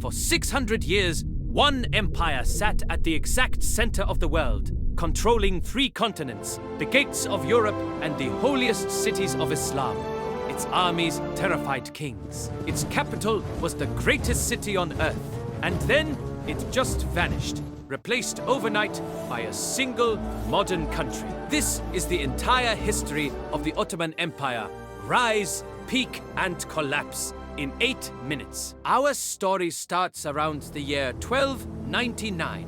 For 600 years, one empire sat at the exact center of the world, controlling 3 continents, the gates of Europe, and the holiest cities of Islam. Its armies terrified kings. Its capital was the greatest city on earth. And then it just vanished, replaced overnight by a single modern country. This is the entire history of the Ottoman Empire. Rise, peak, and collapse in 8 minutes. Our story starts around the year 1299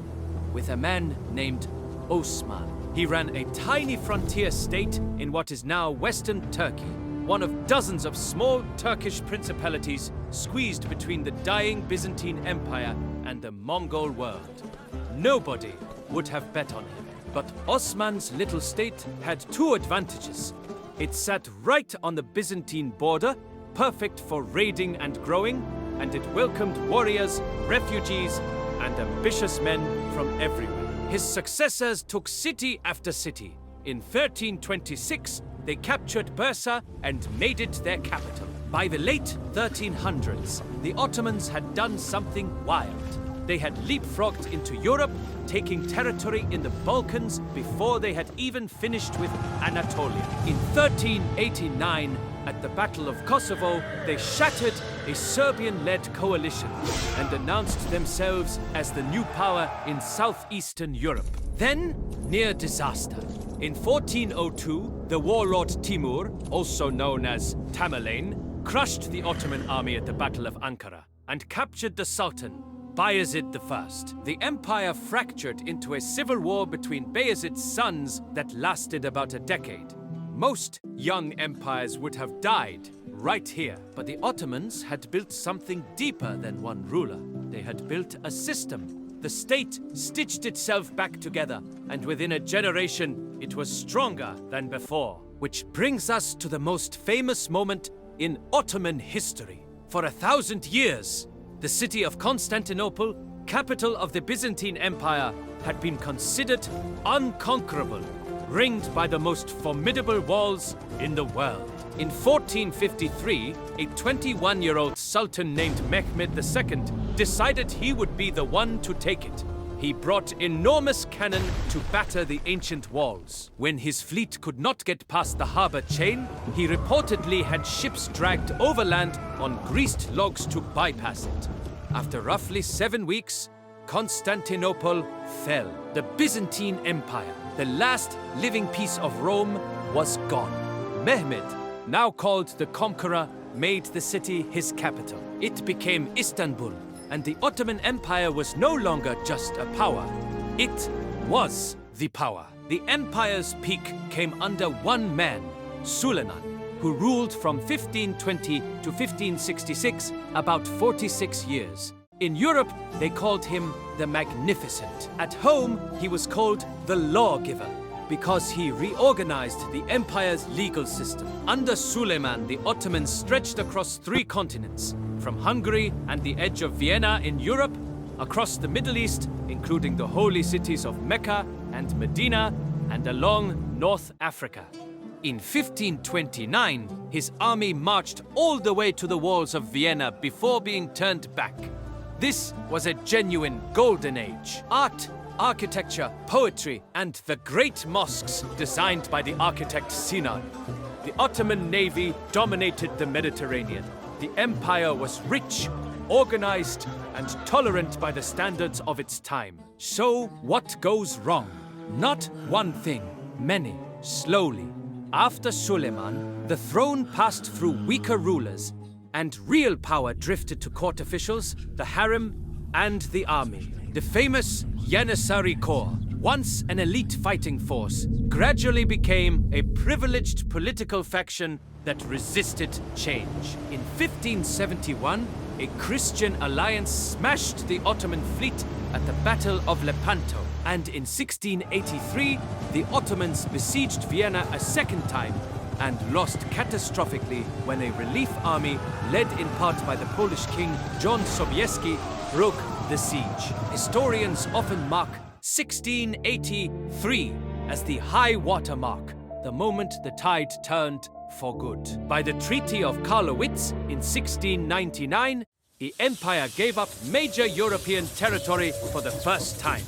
with a man named Osman. He ran a tiny frontier state in what is now Western Turkey, one of dozens of small Turkish principalities squeezed between the dying Byzantine Empire and the Mongol world. Nobody would have bet on him. But Osman's little state had 2 advantages. It sat right on the Byzantine border, perfect for raiding and growing, and it welcomed warriors, refugees, and ambitious men from everywhere. His successors took city after city. In 1326, they captured Bursa and made it their capital. By the late 1300s, the Ottomans had done something wild. They had leapfrogged into Europe, taking territory in the Balkans before they had even finished with Anatolia. In 1389, at the Battle of Kosovo, they shattered a Serbian-led coalition and announced themselves as the new power in southeastern Europe. Then, near disaster. In 1402, the warlord Timur, also known as Tamerlane, crushed the Ottoman army at the Battle of Ankara and captured the Sultan, Bayezid I. The empire fractured into a civil war between Bayezid's sons that lasted about a decade. Most young empires would have died right here, but the Ottomans had built something deeper than one ruler. They had built a system. The state stitched itself back together, and within a generation, it was stronger than before. Which brings us to the most famous moment in Ottoman history. For 1,000 years, the city of Constantinople, capital of the Byzantine Empire, had been considered unconquerable, ringed by the most formidable walls in the world. In 1453, a 21-year-old sultan named Mehmed II decided he would be the one to take it. He brought enormous cannon to batter the ancient walls. When his fleet could not get past the harbor chain, he reportedly had ships dragged overland on greased logs to bypass it. After roughly 7 weeks, Constantinople fell. The Byzantine Empire, the last living piece of Rome, was gone. Mehmed, now called the Conqueror, made the city his capital. It became Istanbul, and the Ottoman Empire was no longer just a power. It was the power. The empire's peak came under one man, Suleiman, who ruled from 1520 to 1566, about 46 years. In Europe, they called him the Magnificent. At home, he was called the Lawgiver, because he reorganized the empire's legal system. Under Suleiman, the Ottomans stretched across 3 continents, from Hungary and the edge of Vienna in Europe, across the Middle East, including the holy cities of Mecca and Medina, and along North Africa. In 1529, his army marched all the way to the walls of Vienna before being turned back. This was a genuine golden age. Art, architecture, poetry, and the great mosques designed by the architect Sinan. The Ottoman navy dominated the Mediterranean. The empire was rich, organized, and tolerant by the standards of its time. So, what goes wrong? Not one thing, many, slowly. After Suleiman, the throne passed through weaker rulers, and real power drifted to court officials, the harem, and the army. The famous Janissary Corps, once an elite fighting force, gradually became a privileged political faction that resisted change. In 1571, a Christian alliance smashed the Ottoman fleet at the Battle of Lepanto, and in 1683, the Ottomans besieged Vienna a second time and lost catastrophically when a relief army, led in part by the Polish king John Sobieski, broke the siege. Historians often mark 1683 as the high water mark, the moment the tide turned for good. By the Treaty of Karlowitz in 1699, the empire gave up major European territory for the first time.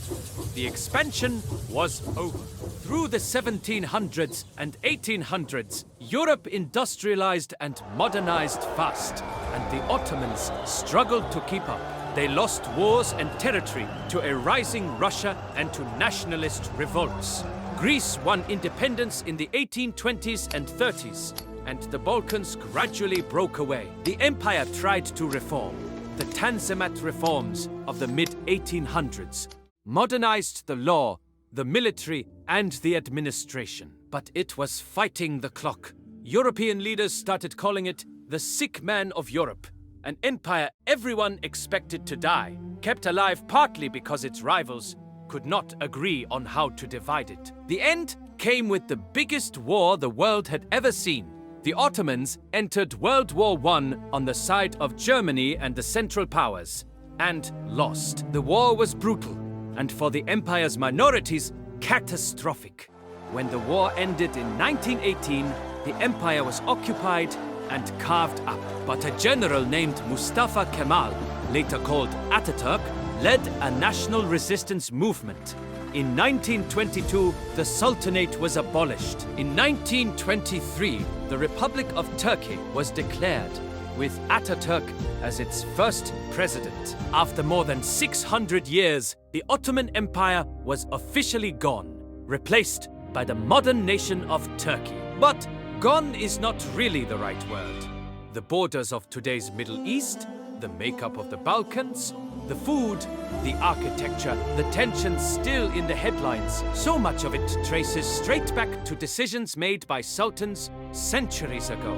The expansion was over. Through the 1700s and 1800s, Europe industrialized and modernized fast, and the Ottomans struggled to keep up. They lost wars and territory to a rising Russia and to nationalist revolts. Greece won independence in the 1820s and 30s, and the Balkans gradually broke away. The empire tried to reform. The Tanzimat reforms of the mid-1800s modernized the law, the military, and the administration. But it was fighting the clock. European leaders started calling it the sick man of Europe, an empire everyone expected to die, kept alive partly because its rivals could not agree on how to divide it. The end came with the biggest war the world had ever seen. The Ottomans entered World War I on the side of Germany and the Central Powers, and lost. The war was brutal, and for the empire's minorities, catastrophic. When the war ended in 1918, the empire was occupied and carved up. But a general named Mustafa Kemal, later called Ataturk, led a national resistance movement. In 1922, the Sultanate was abolished. In 1923, the Republic of Turkey was declared, with Ataturk as its first president. After more than 600 years, the Ottoman Empire was officially gone, replaced by the modern nation of Turkey. But gone is not really the right word. The borders of today's Middle East, the makeup of the Balkans, the food, the architecture, the tensions still in the headlines. So much of it traces straight back to decisions made by sultans centuries ago.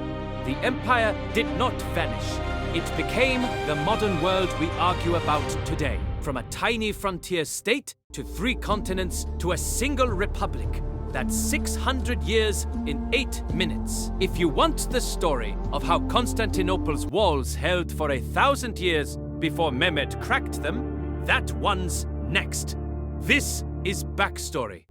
The empire did not vanish. It became the modern world we argue about today. From a tiny frontier state to 3 continents to a single republic. That's 600 years in 8 minutes. If you want the story of how Constantinople's walls held for 1,000 years before Mehmed cracked them, that one's next. This is Backstory.